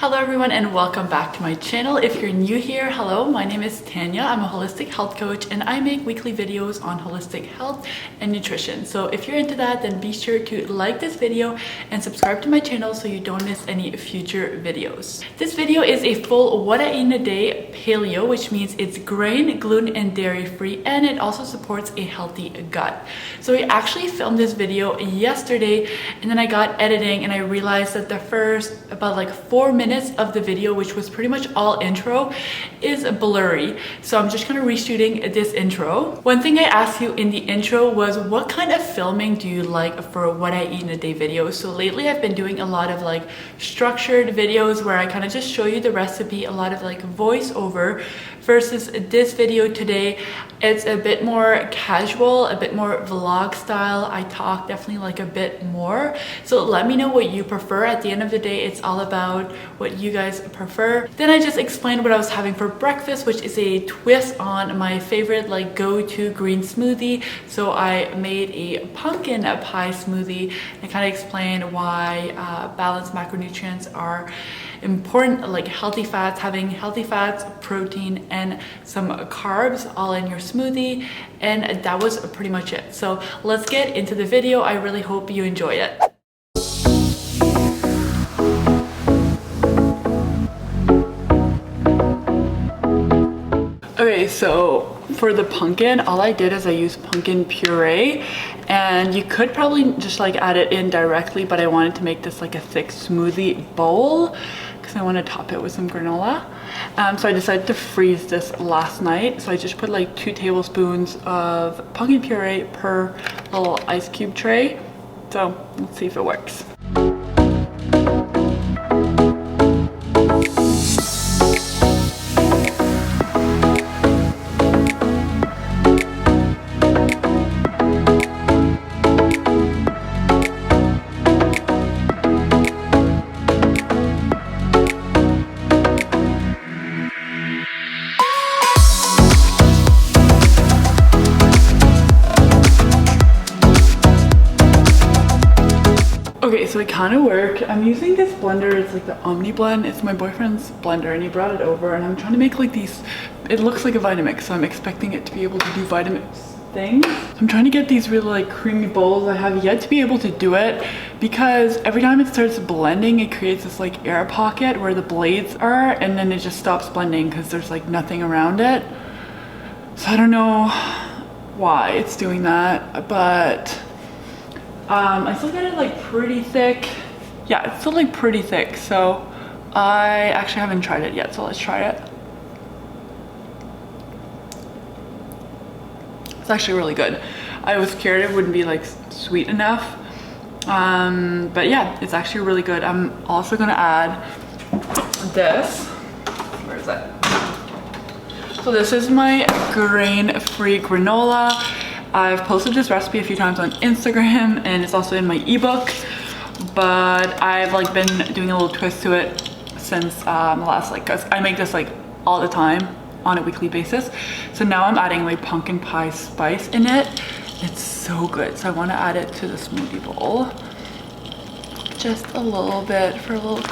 Hello everyone and welcome back to my channel. If you're new here, hello, my name is Tanya. I'm a holistic health coach and I make weekly videos on holistic health and nutrition. So if you're into that, then be sure to like this video and subscribe to my channel so you don't miss any future videos. This video is a full what I eat in a day paleo, which means it's grain, gluten, and dairy free, and it also supports a healthy gut. So I actually filmed this video yesterday and then I got editing and I realized that the first about like 4 minutes of the video, which was pretty much all intro, is blurry. So I'm just kind of reshooting this intro. One thing I asked you in the intro was what kind of filming do you like for what I eat in a day videos? So lately I've been doing a lot of like structured videos where I kind of just show you the recipe, a lot of like voiceover, versus this video today. It's a bit more casual, a bit more vlog style. I talk definitely like a bit more. So let me know what you prefer. At the end of the day, it's all about what you guys prefer. Then I just explained what I was having for breakfast, which is a twist on my favorite like go-to green smoothie. So I made a pumpkin pie smoothie. I kind of explained why balanced macronutrients are important, like healthy fats, having healthy fats, protein, and some carbs all in your smoothie. And that was pretty much it. So let's get into the video. I really hope you enjoy it. Okay, so for the pumpkin, all I did is I used pumpkin puree, and you could probably just like add it in directly, but I wanted to make this like a thick smoothie bowl because I want to top it with some granola. So I decided to freeze this last night. So I just put like 2 tablespoons of pumpkin puree per little ice cube tray. So let's see if it works. Okay, so it kind of worked. I'm using this blender. It's like the Omni blend. It's my boyfriend's blender and he brought it over, and I'm trying to make like these, it looks like a Vitamix, so I'm expecting it to be able to do Vitamix things. I'm trying to get these really like creamy bowls. I have yet to be able to do it because every time it starts blending, it creates this like air pocket where the blades are, and then it just stops blending because there's like nothing around it. So I don't know why it's doing that, but I still get it like pretty thick. Yeah, it's still like pretty thick. So I actually haven't tried it yet, so let's try it. It's actually really good. I was scared it wouldn't be like sweet enough. But yeah, it's actually really good. I'm also gonna add this. Where is it? So this is my grain-free granola. I've posted this recipe a few times on Instagram and it's also in my ebook, but I've like been doing a little twist to it since the last, like, cause I make this like all the time on a weekly basis. So now I'm adding like pumpkin pie spice in it. It's so good. So I want to add it to the smoothie bowl. Just a little bit for a little,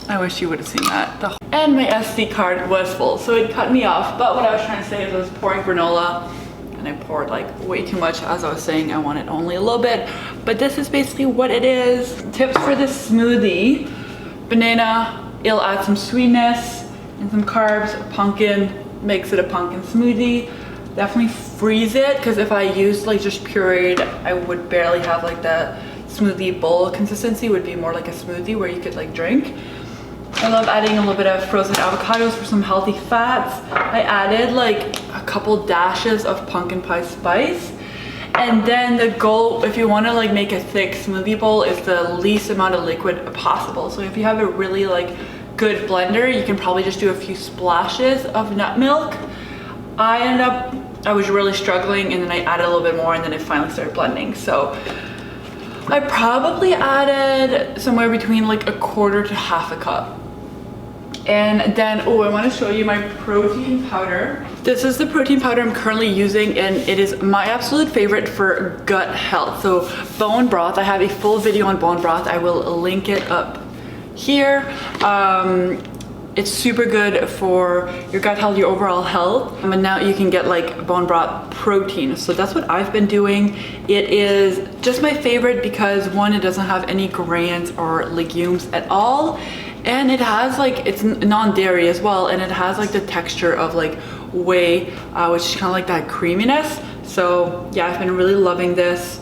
I wish you would have seen that. And my SD card was full, so it cut me off. But what I was trying to say is I was pouring granola, and I poured like way too much. As I was saying, I wanted only a little bit, but this is basically what it is. Tips for this smoothie: banana, it'll add some sweetness and some carbs. Pumpkin makes it a pumpkin smoothie. Definitely freeze it, because if I used like just pureed, I would barely have like the smoothie bowl consistency. It would be more like a smoothie where you could like drink. I love adding a little bit of frozen avocados for some healthy fats. I added like a couple dashes of pumpkin pie spice. And then the goal, if you want to like make a thick smoothie bowl, is the least amount of liquid possible. So if you have a really like good blender, you can probably just do a few splashes of nut milk. I was really struggling, and then I added a little bit more, and then it finally started blending. So I probably added somewhere between like 1/4 to 1/2 cup. And then, oh, I want to show you my protein powder. This is the protein powder I'm currently using, and it is my absolute favorite for gut health. So bone broth, I have a full video on bone broth. I will link it up here. It's super good for your gut health, your overall health. And now you can get like bone broth protein. So that's what I've been doing. It is just my favorite because one, it doesn't have any grains or legumes at all. And it has like, it's non-dairy as well. And it has like the texture of like whey, which is kind of like that creaminess. So yeah, I've been really loving this.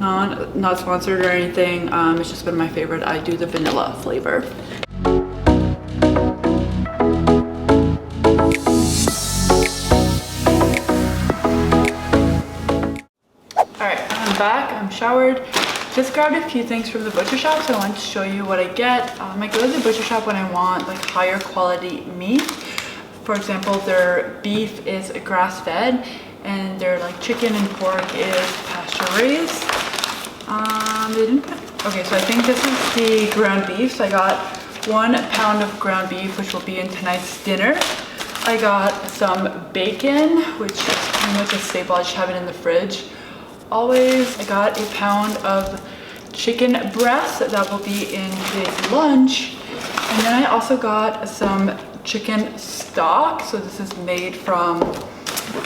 Not sponsored or anything. It's just been my favorite. I do the vanilla flavor. Back, I'm showered, just grabbed a few things from the butcher shop, so I wanted to show you what I get. I go to the butcher shop when I want like higher quality meat. For example, their beef is grass-fed and their like chicken and pork is pasture-raised. Okay, so I think this is the ground beef. So I got 1 pound of ground beef, which will be in tonight's dinner. I got some bacon, which is pretty much a staple. I just have it in the fridge. Always. I got a pound of chicken breast that will be in today's lunch. And then I also got some chicken stock. So this is made from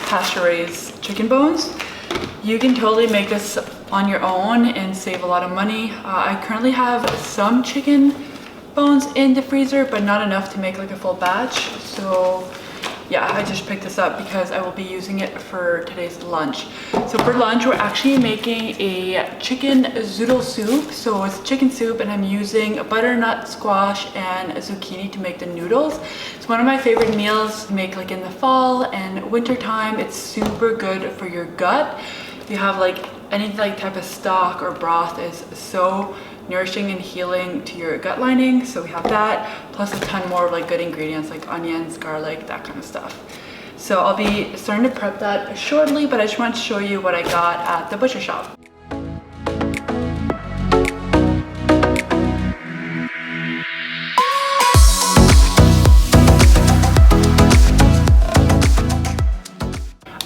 pasture-raised chicken bones. You can totally make this on your own and save a lot of money. I currently have some chicken bones in the freezer, but not enough to make like a full batch. So yeah, I just picked this up because I will be using it for today's lunch. So for lunch, we're actually making a chicken zoodle soup. So it's chicken soup and I'm using butternut squash and zucchini to make the noodles. It's one of my favorite meals to make like in the fall and winter time. It's super good for your gut. If you have like any like type of stock or broth, is so nourishing and healing to your gut lining. So we have that, plus a ton more like good ingredients like onions, garlic, that kind of stuff. So I'll be starting to prep that shortly, but I just want to show you what I got at the butcher shop.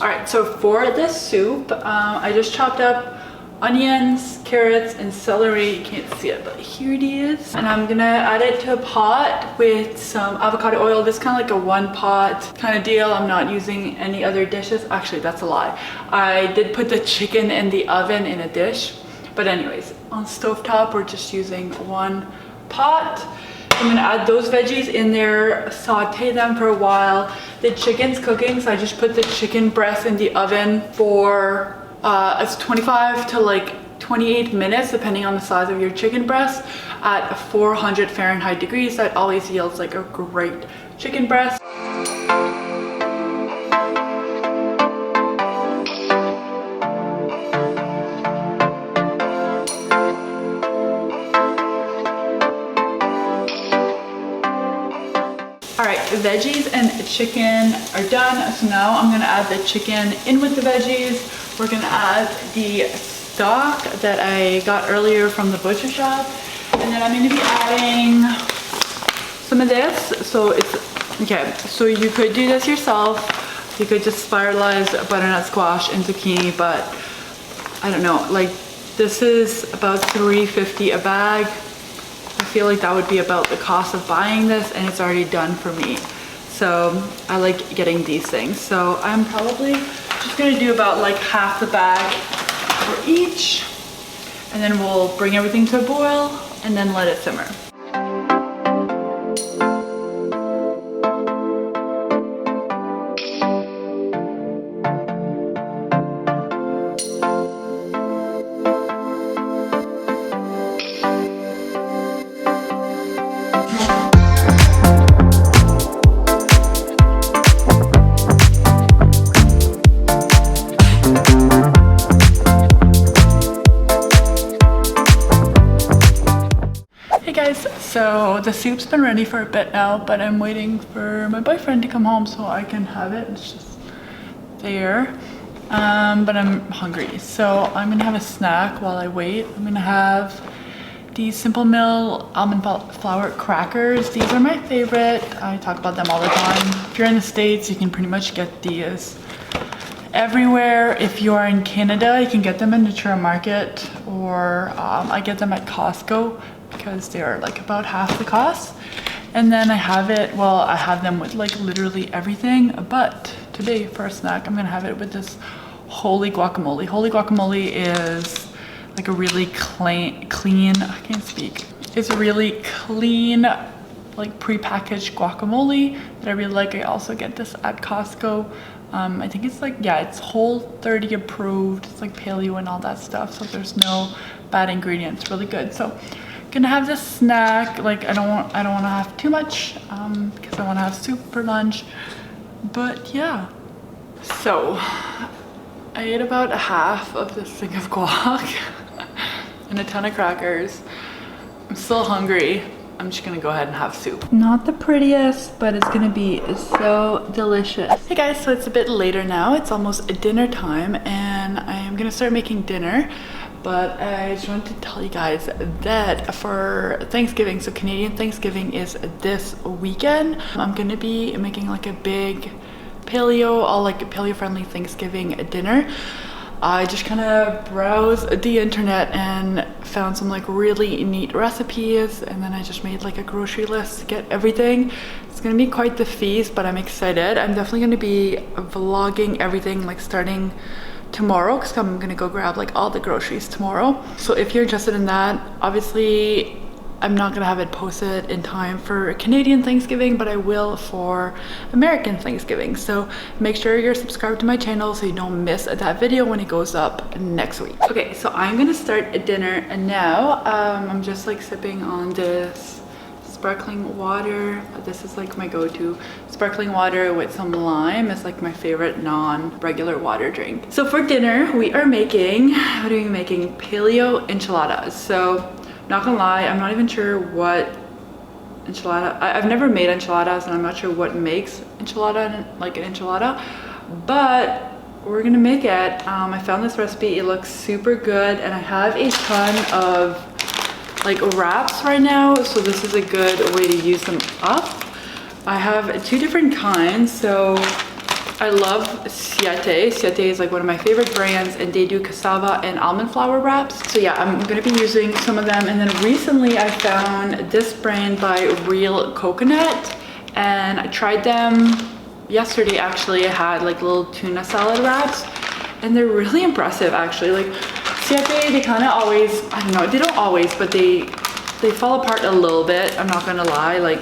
All right, so for this soup, I just chopped up onions, carrots, and celery. You can't see it, but here it is. And I'm gonna add it to a pot with some avocado oil. This is kind of like a one pot kind of deal. I'm not using any other dishes. Actually, that's a lie. I did put the chicken in the oven in a dish. But anyways, on stovetop, we're just using one pot. I'm gonna add those veggies in there, saute them for a while. The chicken's cooking, so I just put the chicken breast in the oven for it's 25 to like 28 minutes depending on the size of your chicken breast at 400 Fahrenheit degrees. That always yields like a great chicken breast. Alright, veggies and chicken are done. So now I'm gonna add the chicken in with the veggies. We're gonna add the stock that I got earlier from the butcher shop. And then I'm gonna be adding some of this. So it's, okay, so you could do this yourself. You could just spiralize butternut squash and zucchini, but I don't know, like this is about $3.50 a bag. I feel like that would be about the cost of buying this, and it's already done for me. So I like getting these things. So I'm probably just gonna do about like half the bag for each, and then we'll bring everything to a boil and then let it simmer. So the soup's been ready for a bit now, but I'm waiting for my boyfriend to come home so I can have it. It's just there. But I'm hungry, so I'm gonna have a snack while I wait. I'm gonna have these Simple Mill almond flour crackers. These are my favorite. I talk about them all the time. If you're in the States, you can pretty much get these everywhere. If you are in Canada, you can get them in Natura Market, or I get them at Costco because they are like about half the cost. And then I have it, well, I have them with like literally everything, but today for a snack, I'm gonna have it with this holy guacamole. Holy guacamole is like a really clean, I can't speak. It's a really clean, like pre-packaged guacamole that I really like. I also get this at Costco. I think it's like, yeah, it's Whole30 approved. It's like paleo and all that stuff, so there's no bad ingredients. Really good. So gonna have this snack. Like I don't want to have too much because I want to have soup for lunch. But yeah, so I ate about half of this thing of guac and a ton of crackers. I'm still hungry. I'm just gonna go ahead and have soup. Not the prettiest, but it's gonna be so delicious. Hey guys, so it's a bit later now. It's almost dinner time and I am gonna start making dinner. But I just wanted to tell you guys that for Thanksgiving, so Canadian Thanksgiving is this weekend. I'm gonna be making like a big paleo, all like paleo-friendly Thanksgiving dinner. I just kind of browsed the internet and found some like really neat recipes, and then I just made like a grocery list to get everything. It's gonna be quite the feast, but I'm excited. I'm definitely gonna be vlogging everything like starting tomorrow because I'm gonna go grab like all the groceries tomorrow. So if you're interested in that, obviously I'm not gonna have it posted in time for Canadian Thanksgiving, but I will for American Thanksgiving. So make sure you're subscribed to my channel so you don't miss that video when it goes up next week. Okay, so I'm gonna start a dinner and now I'm just like sipping on this sparkling water. This is like my go-to sparkling water with some lime. It's like my favorite non-regular water drink. So for dinner we are making, what are we making? Paleo enchiladas. So not gonna lie, I'm not even sure what enchilada, I've never made enchiladas and I'm not sure what makes enchilada like an enchilada, but we're gonna make it. I found this recipe, it looks super good, and I have a ton of like wraps right now, so this is a good way to use them up. I have two different kinds, so I love Chatty. Chatty is like one of my favorite brands, and they do cassava and almond flour wraps. So yeah, I'm gonna be using some of them. And then recently I found this brand by Real Coconut, and I tried them yesterday actually. I had like little tuna salad wraps, and they're really impressive actually. Like Chatty, they kind of always, I don't know, they don't always, but they fall apart a little bit. I'm not gonna lie, like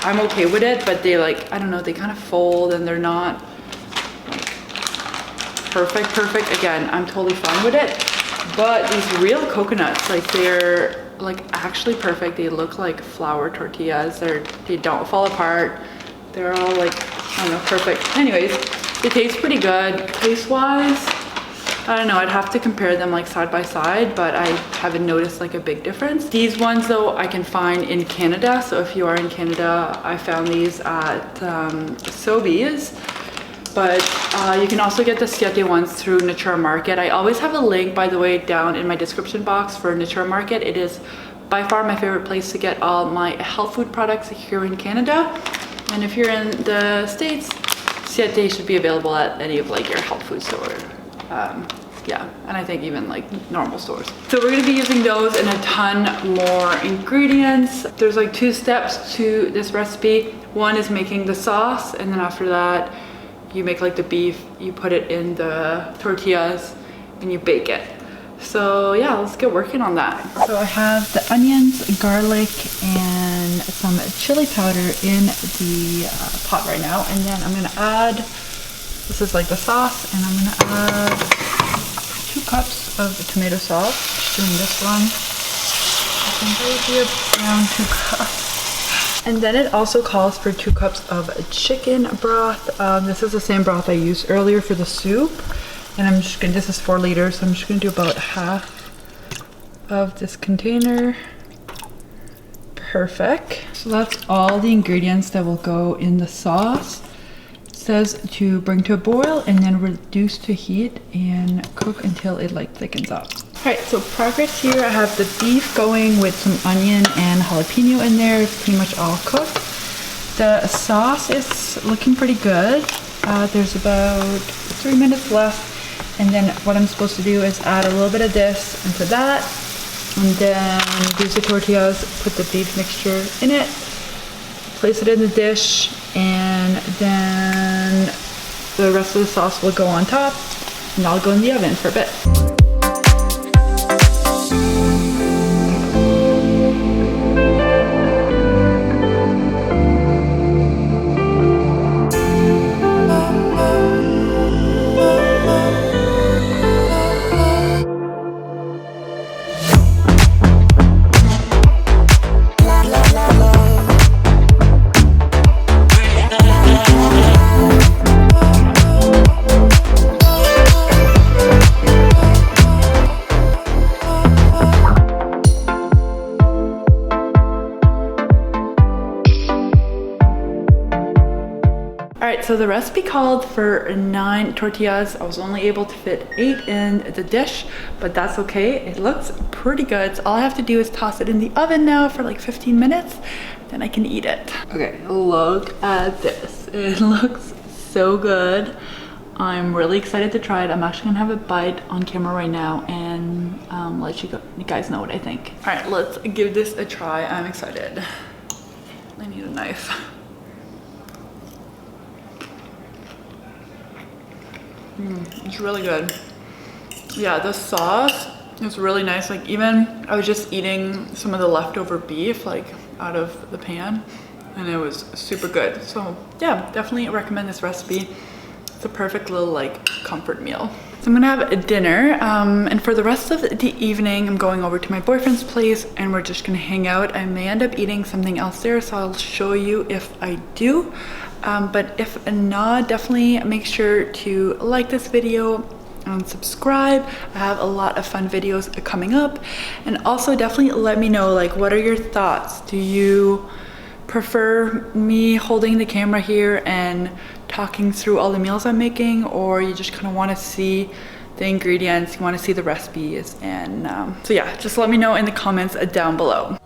I'm okay with it, but they like, I don't know, they kind of fold and they're not perfect. Again, I'm totally fine with it, but these Real Coconuts, like they're like actually perfect. They look like flour tortillas. They don't fall apart. They're all like, I don't know, perfect. Anyways, they taste pretty good. Taste wise, I don't know, I'd have to compare them like side by side, but I haven't noticed like a big difference. These ones though I can find in Canada, so if you are in Canada, I found these at Sobeys. But you can also get the Chatty ones through Natura Market. I always have a link, by the way, down in my description box for Natura Market. It is by far my favorite place to get all my health food products here in Canada. And if you're in the States, Chatty should be available at any of like your health food store. Yeah, and I think even like normal stores. So we're gonna be using those and a ton more ingredients. There's like 2 steps to this recipe. One is making the sauce, and then after that, you make like the beef, you put it in the tortillas and you bake it. So yeah, let's get working on that. So I have the onions, garlic, and some chili powder in the pot right now. And then I'm gonna add, this is like the sauce, and I'm gonna add 2 cups of tomato sauce. Just doing this one. I think right here, around 2 cups. And then it also calls for 2 cups of chicken broth. This is the same broth I used earlier for the soup. And I'm just gonna, this is 4 liters, so I'm just gonna do about half of this container. Perfect. So that's all the ingredients that will go in the sauce. It says to bring to a boil and then reduce to heat and cook until it like thickens up. Alright, so progress here, I have the beef going with some onion and jalapeno in there. It's pretty much all cooked. The sauce is looking pretty good. There's about 3 minutes left. And then what I'm supposed to do is add a little bit of this into that. And then use the tortillas, put the beef mixture in it, place it in the dish, and then the rest of the sauce will go on top, and I'll go in the oven for a bit. So the recipe called for 9 tortillas. I was only able to fit 8 in the dish, but that's okay. It looks pretty good. So all I have to do is toss it in the oven now for like 15 minutes, then I can eat it. Okay, look at this. It looks so good. I'm really excited to try it. I'm actually gonna have a bite on camera right now and let you guys know what I think. All right, let's give this a try. I'm excited. I need a knife. It's really good. Yeah, the sauce is really nice. Like, even I was just eating some of the leftover beef like out of the pan, and it was super good. So yeah, definitely recommend this recipe. It's a perfect little like comfort meal. So I'm gonna have a dinner, and for the rest of the evening I'm going over to my boyfriend's place and we're just gonna hang out. I may end up eating something else there, so I'll show you if I do. But if not, definitely make sure to like this video and subscribe. I have a lot of fun videos coming up, and also definitely let me know, like, what are your thoughts? Do you prefer me holding the camera here and talking through all the meals I'm making, or you just kind of want to see the ingredients, you want to see the recipes? And so yeah, just let me know in the comments down below.